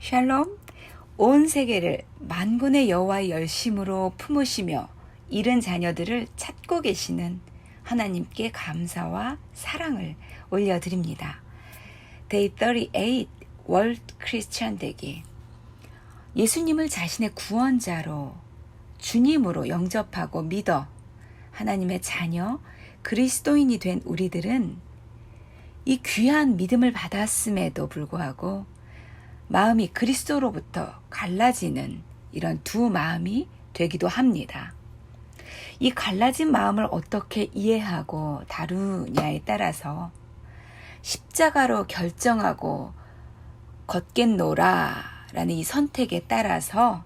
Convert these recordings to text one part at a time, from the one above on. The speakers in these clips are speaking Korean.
샬롬, 온 세계를 만군의 여호와의 열심으로 품으시며 잃은 자녀들을 찾고 계시는 하나님께 감사와 사랑을 올려드립니다. Day 38 월드 크리스천 되기. 예수님을 자신의 구원자로 주님으로 영접하고 믿어 하나님의 자녀 그리스도인이 된 우리들은 이 귀한 믿음을 받았음에도 불구하고 마음이 그리스도로부터 갈라지는 이런 두 마음이 되기도 합니다. 이 갈라진 마음을 어떻게 이해하고 다루냐에 따라서 십자가로 결정하고 걷겠노라 라는 이 선택에 따라서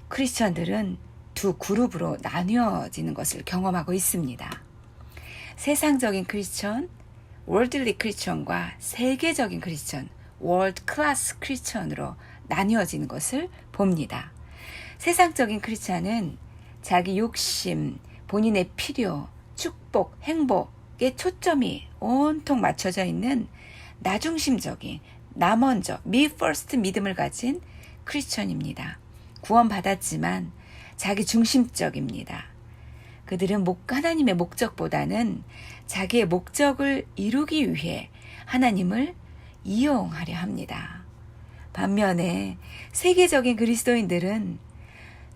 크리스천들은 두 그룹으로 나뉘어지는 것을 경험하고 있습니다. 세상적인 크리스천, 월드리 크리스천과 세계적인 크리스천, 월드 클래스 크리스천으로 나뉘어지는 것을 봅니다. 세상적인 크리스천은 자기 욕심, 본인의 필요, 축복, 행복에 초점이 온통 맞춰져 있는 나중심적인, 나 먼저, me first 믿음을 가진 크리스천입니다. 구원받았지만 자기 중심적입니다. 그들은 하나님의 목적보다는 자기의 목적을 이루기 위해 하나님을 이용하려 합니다. 반면에 세계적인 그리스도인들은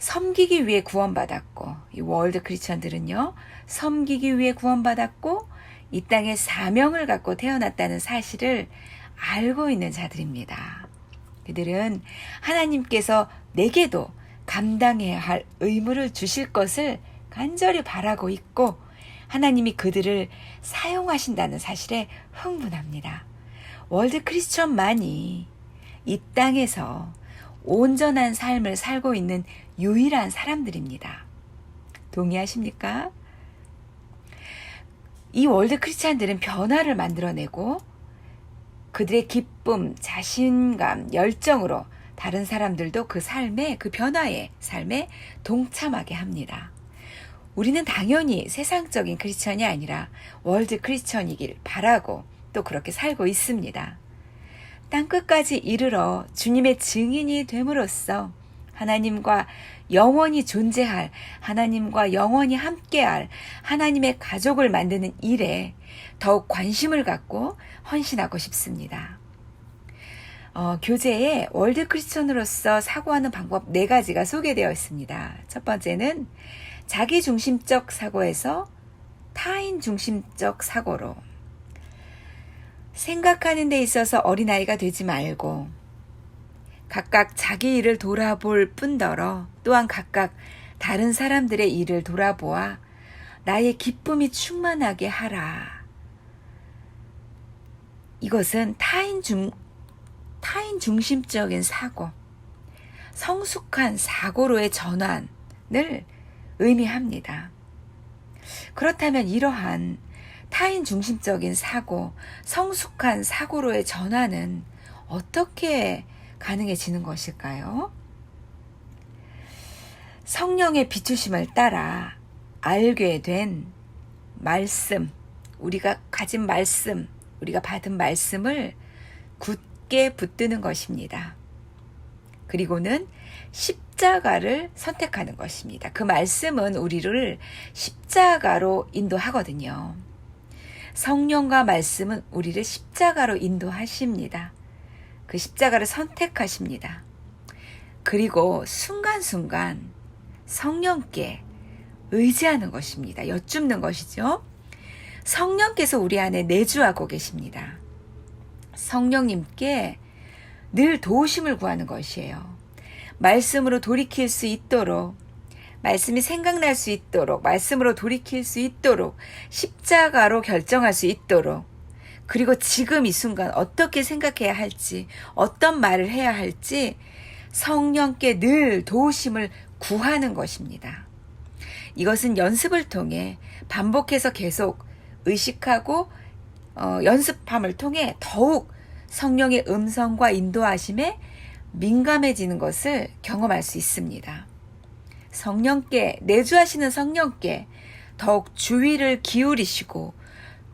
섬기기 위해 구원받았고, 이 월드 크리스천들은요, 섬기기 위해 구원받았고 이 땅에 사명을 갖고 태어났다는 사실을 알고 있는 자들입니다. 그들은 하나님께서 내게도 감당해야 할 의무를 주실 것을 간절히 바라고 있고 하나님이 그들을 사용하신다는 사실에 흥분합니다. 월드 크리스천만이 이 땅에서 온전한 삶을 살고 있는 유일한 사람들입니다. 동의하십니까? 이 월드 크리스천들은 변화를 만들어내고 그들의 기쁨, 자신감, 열정으로 다른 사람들도 그 삶에, 그 변화의 삶에 동참하게 합니다. 우리는 당연히 세상적인 크리스천이 아니라 월드 크리스천이길 바라고 또 그렇게 살고 있습니다. 땅끝까지 이르러 주님의 증인이 됨으로써 하나님과 영원히 존재할, 하나님과 영원히 함께할 하나님의 가족을 만드는 일에 더욱 관심을 갖고 헌신하고 싶습니다. 교재에 월드 크리스천으로서 사고하는 방법 4가지가 소개되어 있습니다. 첫 번째는 자기중심적 사고에서 타인 중심적 사고로, 생각하는 데 있어서 어린아이가 되지 말고 각각 자기 일을 돌아볼 뿐더러 또한 각각 다른 사람들의 일을 돌아보아 나의 기쁨이 충만하게 하라. 이것은 타인 중심적인 사고, 성숙한 사고로의 전환을 의미합니다. 그렇다면 이러한 타인 중심적인 사고, 성숙한 사고로의 전환은 어떻게 가능해지는 것일까요? 성령의 비추심을 따라 알게 된 말씀, 우리가 가진 말씀, 우리가 받은 말씀을 굳게 붙드는 것입니다. 그리고는 십자가를 선택하는 것입니다. 그 말씀은 우리를 십자가로 인도하거든요. 성령과 말씀은 우리를 십자가로 인도하십니다. 그 십자가를 선택하십니다. 그리고 순간순간 성령께 의지하는 것입니다. 여쭙는 것이죠. 성령께서 우리 안에 내주하고 계십니다. 성령님께 늘 도우심을 구하는 것이에요. 말씀으로 돌이킬 수 있도록, 말씀이 생각날 수 있도록, 말씀으로 돌이킬 수 있도록, 십자가로 결정할 수 있도록, 그리고 지금 이 순간 어떻게 생각해야 할지, 어떤 말을 해야 할지 성령께 늘 도우심을 구하는 것입니다. 이것은 연습을 통해 반복해서 계속 의식하고 연습함을 통해 더욱 성령의 음성과 인도하심에 민감해지는 것을 경험할 수 있습니다. 성령께, 내주하시는 성령께 더욱 주의를 기울이시고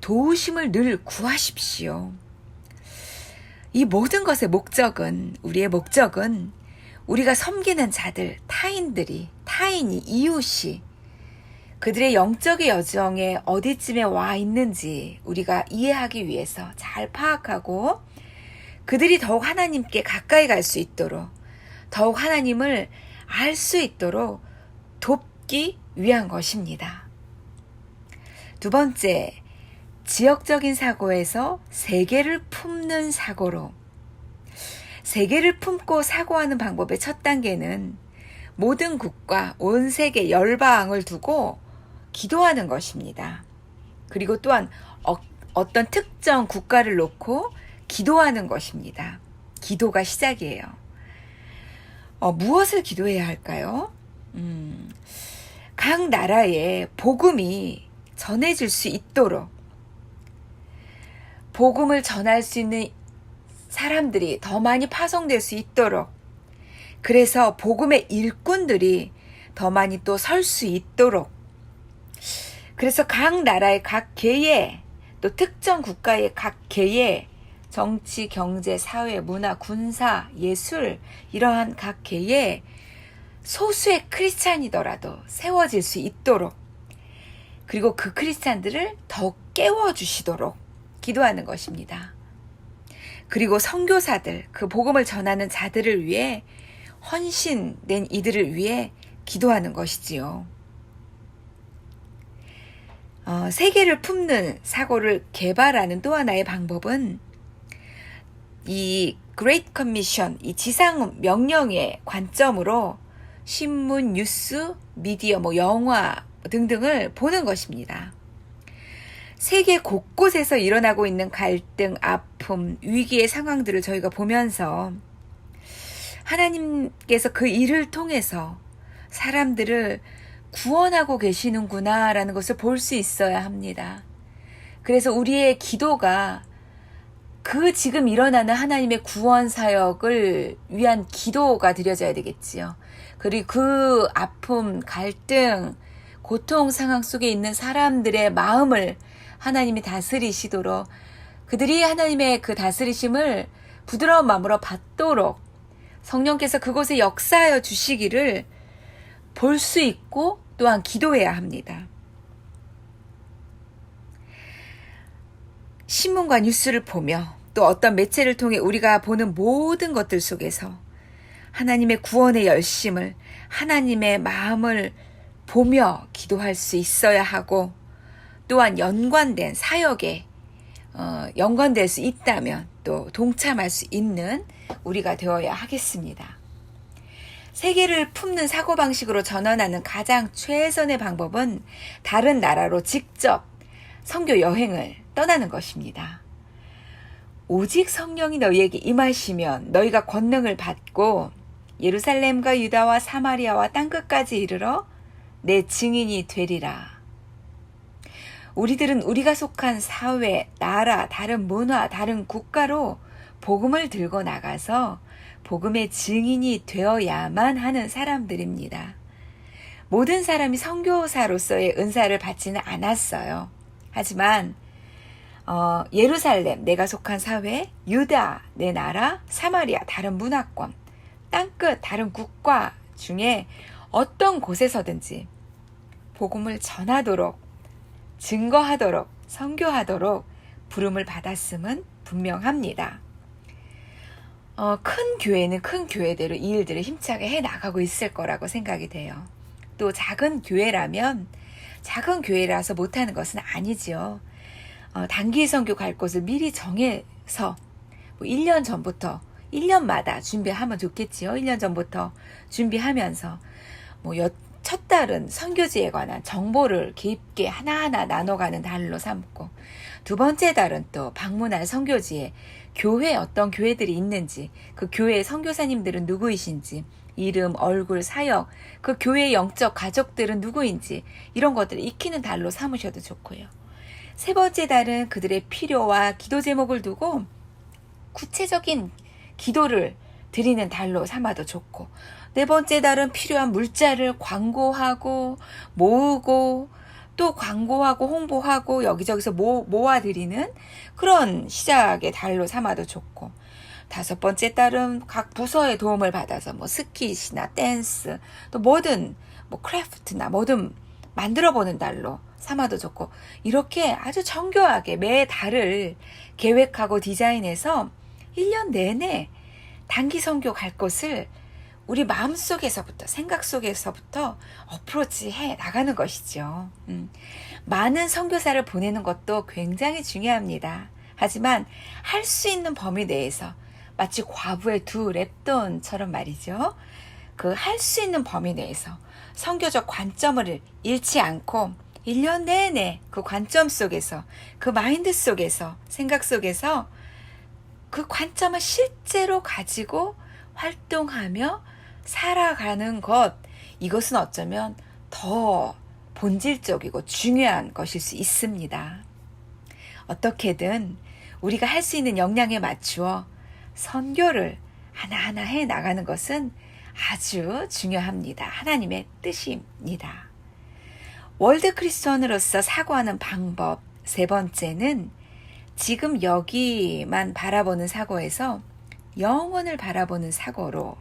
도우심을 늘 구하십시오. 이 모든 것의 목적은, 우리의 목적은 우리가 섬기는 자들, 타인이, 이웃이 그들의 영적의 여정에 어디쯤에 와 있는지 우리가 이해하기 위해서 잘 파악하고 그들이 더욱 하나님께 가까이 갈 수 있도록, 더욱 하나님을 알 수 있도록 돕기 위한 것입니다. 두 번째, 지역적인 사고에서 세계를 품는 사고로. 세계를 품고 사고하는 방법의 첫 단계는 모든 국가, 온 세계 열방을 두고 기도하는 것입니다. 그리고 또한 어떤 특정 국가를 놓고 기도하는 것입니다. 기도가 시작이에요. 무엇을 기도해야 할까요? 각 나라에 복음이 전해질 수 있도록, 복음을 전할 수 있는 사람들이 더 많이 파송될 수 있도록, 그래서 복음의 일꾼들이 더 많이 또 설 수 있도록, 그래서 각 나라의 각 계의, 또 특정 국가의 각 계의 정치, 경제, 사회, 문화, 군사, 예술, 이러한 각 계에 소수의 크리스찬이더라도 세워질 수 있도록, 그리고 그 크리스찬들을 더욱 깨워주시도록 기도하는 것입니다. 그리고 선교사들, 그 복음을 전하는 자들을 위해 헌신된 이들을 위해 기도하는 것이지요. 세계를 품는 사고를 개발하는 또 하나의 방법은 이 Great Commission, 이 지상 명령의 관점으로 신문, 뉴스, 미디어, 영화 등등을 보는 것입니다. 세계 곳곳에서 일어나고 있는 갈등, 아픔, 위기의 상황들을 저희가 보면서 하나님께서 그 일을 통해서 사람들을 구원하고 계시는구나 라는 것을 볼 수 있어야 합니다. 그래서 우리의 기도가 그 지금 일어나는 하나님의 구원 사역을 위한 기도가 드려져야 되겠지요. 그리고 그 아픔, 갈등, 고통 상황 속에 있는 사람들의 마음을 하나님이 다스리시도록, 그들이 하나님의 그 다스리심을 부드러운 마음으로 받도록 성령께서 그곳에 역사하여 주시기를 볼 수 있고 또한 기도해야 합니다. 신문과 뉴스를 보며 또 어떤 매체를 통해 우리가 보는 모든 것들 속에서 하나님의 구원의 열심을, 하나님의 마음을 보며 기도할 수 있어야 하고, 또한 연관된 사역에 연관될 수 있다면 또 동참할 수 있는 우리가 되어야 하겠습니다. 세계를 품는 사고방식으로 전환하는 가장 최선의 방법은 다른 나라로 직접 선교 여행을 떠나는 것입니다. 오직 성령이 너희에게 임하시면 너희가 권능을 받고 예루살렘과 유다와 사마리아와 땅끝까지 이르러 내 증인이 되리라. 우리들은 우리가 속한 사회, 나라, 다른 문화, 다른 국가로 복음을 들고 나가서 복음의 증인이 되어야만 하는 사람들입니다. 모든 사람이 선교사로서의 은사를 받지는 않았어요. 하지만 예루살렘, 내가 속한 사회, 유다, 내 나라, 사마리아, 다른 문화권, 땅끝, 다른 국가 중에 어떤 곳에서든지 복음을 전하도록, 증거하도록, 선교하도록 부름을 받았음은 분명합니다. 큰 교회는 큰 교회대로 이 일들을 힘차게 해나가고 있을 거라고 생각이 돼요. 또 작은 교회라면 작은 교회라서 못하는 것은 아니지요. 단기 선교 갈 곳을 미리 정해서 1년 전부터, 1년마다 준비하면 좋겠지요. 1년 전부터 준비하면서 첫 달은 선교지에 관한 정보를 깊게 하나하나 나눠가는 달로 삼고, 두 번째 달은 또 방문할 선교지에 교회, 어떤 교회들이 있는지, 그 교회의 선교사님들은 누구이신지, 이름, 얼굴, 사역, 그 교회의 영적 가족들은 누구인지 이런 것들을 익히는 달로 삼으셔도 좋고요. 세 번째 달은 그들의 필요와 기도 제목을 두고 구체적인 기도를 드리는 달로 삼아도 좋고, 네 번째 달은 필요한 물자를 광고하고 모으고 또 광고하고 홍보하고 여기저기서 모아드리는 그런 시작의 달로 삼아도 좋고, 5번째 딸은 각 부서의 도움을 받아서 뭐 스킷이나 댄스, 또 뭐든 뭐 크래프트나 뭐든 만들어 보는 달로 삼아도 좋고, 이렇게 아주 정교하게 매 달을 계획하고 디자인해서 1년 내내 단기 선교 갈 곳을 우리 마음속에서부터, 생각 속에서부터 어프로치해 나가는 것이죠. 많은 선교사를 보내는 것도 굉장히 중요합니다. 하지만 할 수 있는 범위 내에서, 마치 과부의 2 랩돈처럼 말이죠. 그 할 수 있는 범위 내에서 선교적 관점을 잃지 않고 1년 내내 그 관점 속에서, 그 마인드 속에서, 생각 속에서 그 관점을 실제로 가지고 활동하며 살아가는 것, 이것은 어쩌면 더 본질적이고 중요한 것일 수 있습니다. 어떻게든 우리가 할 수 있는 역량에 맞추어 선교를 하나하나 해 나가는 것은 아주 중요합니다. 하나님의 뜻입니다. 월드 크리스천으로서 사고하는 방법 3번째는 지금 여기만 바라보는 사고에서 영원을 바라보는 사고로,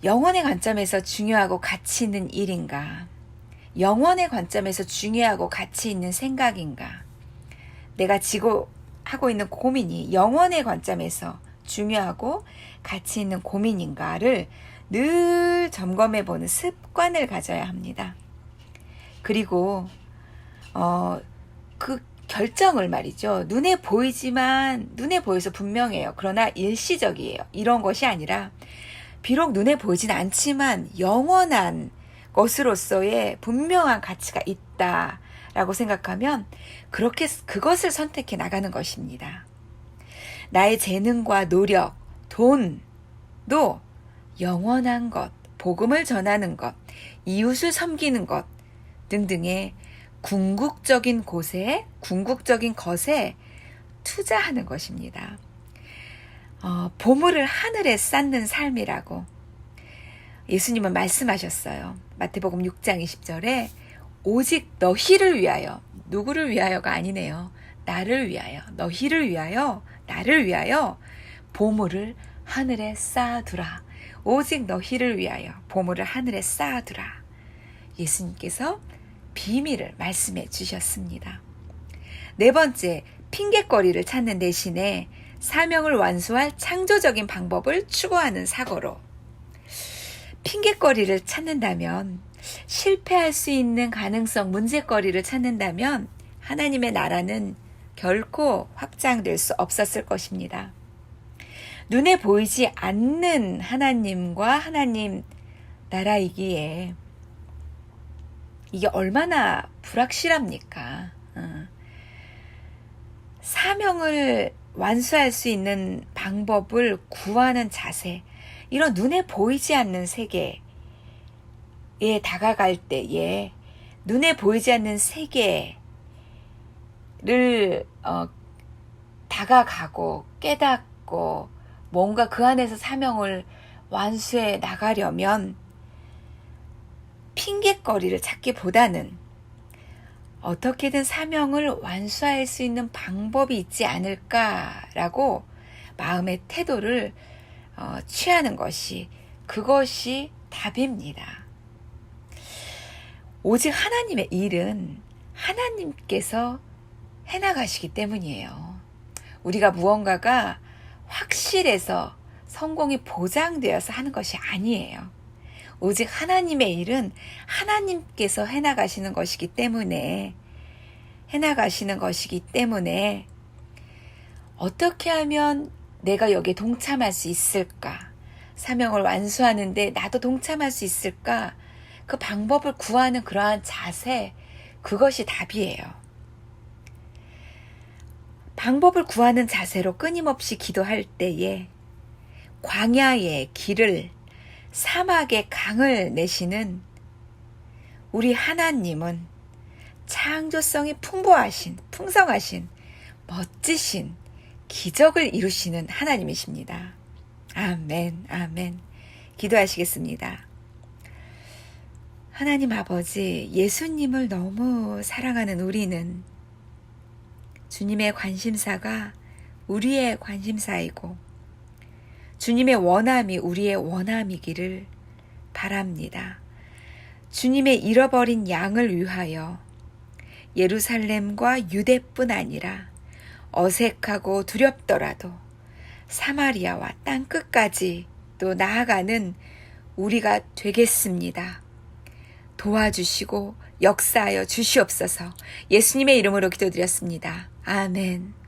영원의 관점에서 중요하고 가치 있는 일인가, 영원의 관점에서 중요하고 가치 있는 생각인가, 내가 지고 하고 있는 고민이 영원의 관점에서 중요하고 가치 있는 고민인가를 늘 점검해 보는 습관을 가져야 합니다. 그리고 그 결정을 말이죠. 눈에 보이지만, 눈에 보여서 분명해요. 그러나 일시적이에요. 이런 것이 아니라 비록 눈에 보이진 않지만 영원한 것으로서의 분명한 가치가 있다라고 생각하면 그렇게 그것을 선택해 나가는 것입니다. 나의 재능과 노력, 돈도 영원한 것, 복음을 전하는 것, 이웃을 섬기는 것 등등의 궁극적인 곳에, 궁극적인 것에 투자하는 것입니다. 보물을 하늘에 쌓는 삶이라고 예수님은 말씀하셨어요. 마태복음 6장 20절에 오직 너희를 위하여, 누구를 위하여가 아니네요. 나를 위하여, 너희를 위하여, 나를 위하여 보물을 하늘에 쌓아두라. 오직 너희를 위하여 보물을 하늘에 쌓아두라. 예수님께서 비밀을 말씀해 주셨습니다. 4번째, 핑곗거리를 찾는 대신에 사명을 완수할 창조적인 방법을 추구하는 사고로, 핑곗거리를 찾는다면, 실패할 수 있는 가능성, 문제거리를 찾는다면 하나님의 나라는 결코 확장될 수 없었을 것입니다. 눈에 보이지 않는 하나님과 하나님 나라이기에 이게 얼마나 불확실합니까? 사명을 완수할 수 있는 방법을 구하는 자세, 이런 눈에 보이지 않는 세계에 다가갈 때에 눈에 보이지 않는 세계를 다가가고 깨닫고 뭔가 그 안에서 사명을 완수해 나가려면 핑곗거리를 찾기보다는 어떻게든 사명을 완수할 수 있는 방법이 있지 않을까라고 마음의 태도를 취하는 것이, 그것이 답입니다. 오직 하나님의 일은 하나님께서 해나가시기 때문이에요. 우리가 무언가가 확실해서 성공이 보장되어서 하는 것이 아니에요. 오직 하나님의 일은 하나님께서 해나가시는 것이기 때문에, 어떻게 하면 내가 여기에 동참할 수 있을까? 사명을 완수하는데 나도 동참할 수 있을까? 그 방법을 구하는 그러한 자세, 그것이 답이에요. 방법을 구하는 자세로 끊임없이 기도할 때에 광야의 길을, 사막의 강을 내시는 우리 하나님은 창조성이 풍성하신 멋지신 기적을 이루시는 하나님이십니다. 아멘, 아멘. 기도하시겠습니다. 하나님 아버지, 예수님을 너무 사랑하는 우리는 주님의 관심사가 우리의 관심사이고 주님의 원함이 우리의 원함이기를 바랍니다. 주님의 잃어버린 양을 위하여 예루살렘과 유대뿐 아니라 어색하고 두렵더라도 사마리아와 땅끝까지 또 나아가는 우리가 되겠습니다. 도와주시고 역사하여 주시옵소서. 예수님의 이름으로 기도드렸습니다. 아멘.